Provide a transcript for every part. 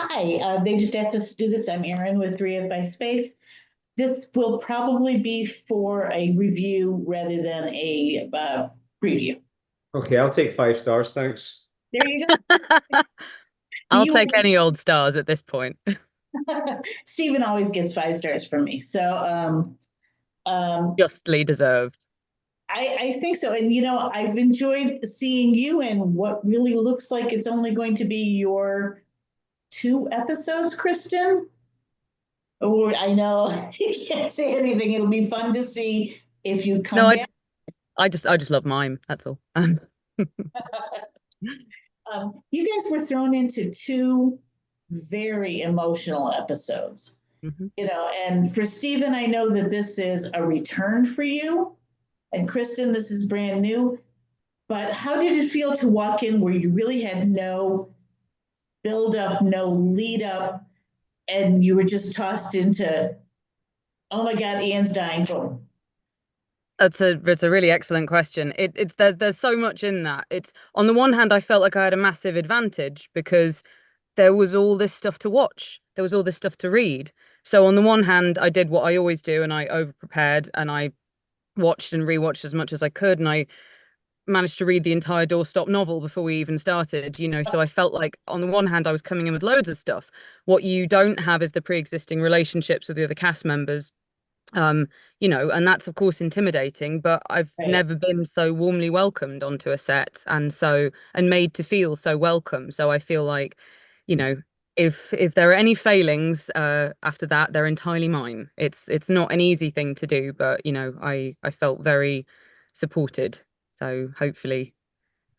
Hi, they just asked us to do this. I'm Erin with threeifbyspace. This will probably be for a review rather than a preview. Okay, I'll take 5 stars, thanks. There you go. I'll You, take any old stars at this point. Steven always gets 5 stars from me. So um, Justly deserved. I think so. And, I've enjoyed seeing you in what really looks like it's only going to be your 2 episodes, Kristin. Oh, I know you can't say anything. It'll be fun to see if you No, come back. I just love mime. That's all. You guys were thrown into 2 very emotional episodes, Mhm. and for Steven, I know that this is a return for you. And Kristin, this is brand new. But how did it feel to walk in where you really had no build up, no lead up, and you were just tossed into, oh my God, Ian's dying, boom. It's a really excellent question. It's there's so much in that. It's on the one hand, I felt like I had a massive advantage because there was all this stuff to watch. There was all this stuff to read. So on the one hand, I did what I always do and I over prepared and I watched and rewatched as much as I could and I managed to read the entire doorstop novel before we even started. So I felt like on the one hand I was coming in with loads of stuff. What you don't have is the pre-existing relationships with the other cast members. And that's of course intimidating, but I've Right. never been so warmly welcomed onto a set and made to feel so welcome. So I feel like, you know, if there are any failings after that, they're entirely mine. It's not an easy thing to do, but I felt very supported. So hopefully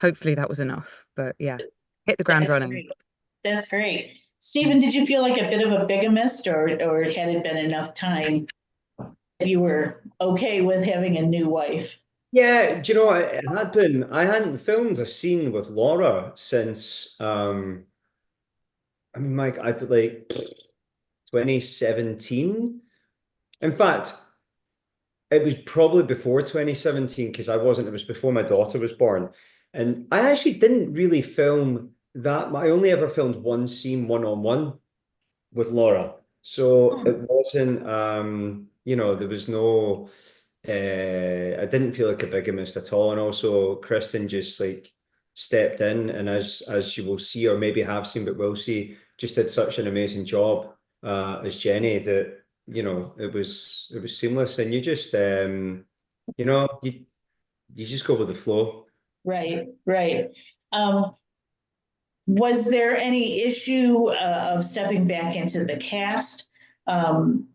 that was enough. But yeah, hit the ground That's running. great. That's great. Steven, did you feel like a bit of a bigamist, or had it been enough time that you were okay with having a new wife? Yeah, do you know what? I hadn't filmed a scene with Laura since, I mean, Mike, I'd like 2017. In fact, it was probably before 2017 because it was before my daughter was born. And I actually didn't really film that. I only ever filmed one scene one-on-one with Laura. So Hmm. it wasn't, there was no, I didn't feel like a bigamist at all. And also, Kristen just like stepped in, and as you will see, or maybe have seen, but will see, just did such an amazing job as Jenny that it was seamless, and you know, you you just go with the flow. Right, right. Um, was there any issue of stepping back into the cast? Um,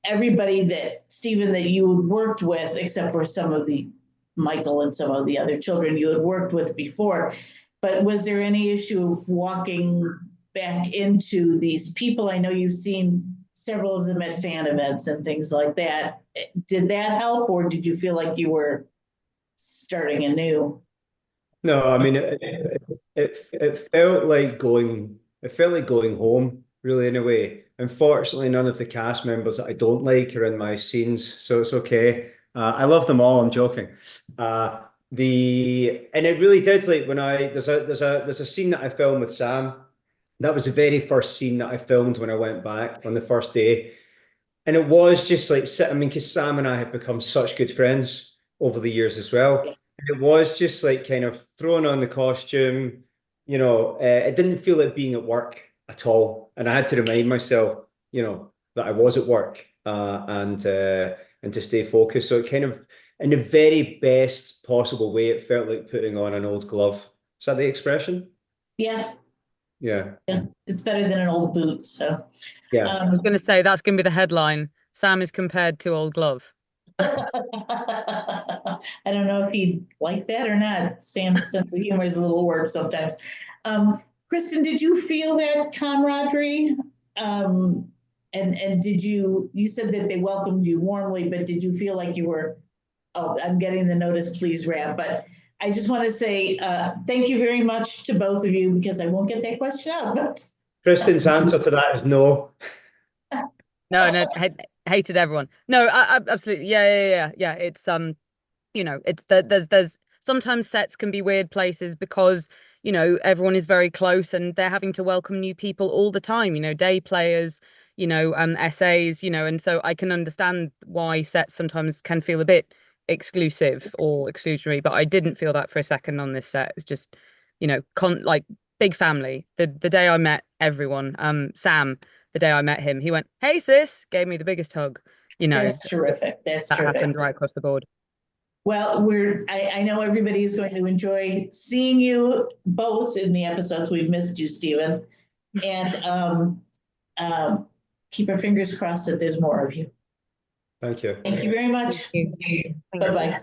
Everybody that Stephen that you had worked with, except for some of the Michael and some of the other children you had worked with before, but was there any issue of walking back into these people? I know you've seen several of them at fan events and things like that. Did that help, or did you feel like you were starting anew? No, I mean it felt like going home, really, in a way. Unfortunately, none of the cast members that I don't like are in my scenes, so it's okay. I love them all. I'm joking. And it really did, like, when I there's a scene that I filmed with Sam. That was the very first scene that I filmed when I went back on the first day. And it was just like, I mean, because Sam and I have become such good friends over the years as well. And it was just like kind of throwing on the costume, it didn't feel like being at work at all. And I had to remind myself, that I was at work and to stay focused. So it kind of, in the very best possible way, it felt like putting on an old glove. Is that the expression? Yeah, Yeah. yeah, it's better than an old boot. So, Yeah. I was um, going to say that's going to be the headline. Sam is compared to old glove. I don't know if he'd like that or not. Sam's sense of humor is a little warped sometimes. Um, Kristin, did you feel that camaraderie? And did you said that they welcomed you warmly, but did you feel like you were, oh, I'm getting the notice, please wrap. But I just want to say thank you very much to both of you because I won't get that question out. But Kristen's answer to that is no. No, no, hated everyone. No, absolutely. Yeah. It's it's there's sometimes sets can be weird places because you know, everyone is very close and they're having to welcome new people all the time, you know, day players, you know, essays, you know, and so I can understand why sets sometimes can feel a bit exclusive or exclusionary, but I didn't feel that for a second on this set. It was just, you know, like big family. The day I met everyone, Sam, the day I met him, he went, "Hey sis," gave me the biggest hug. You know, That's terrific. That's that terrific. happened right across the board. Well, I know everybody is going to enjoy seeing you both in the episodes. We've missed you, Steven. And keep our fingers crossed that there's more of you. Thank you. Thank you very much. Thank you. Bye-bye.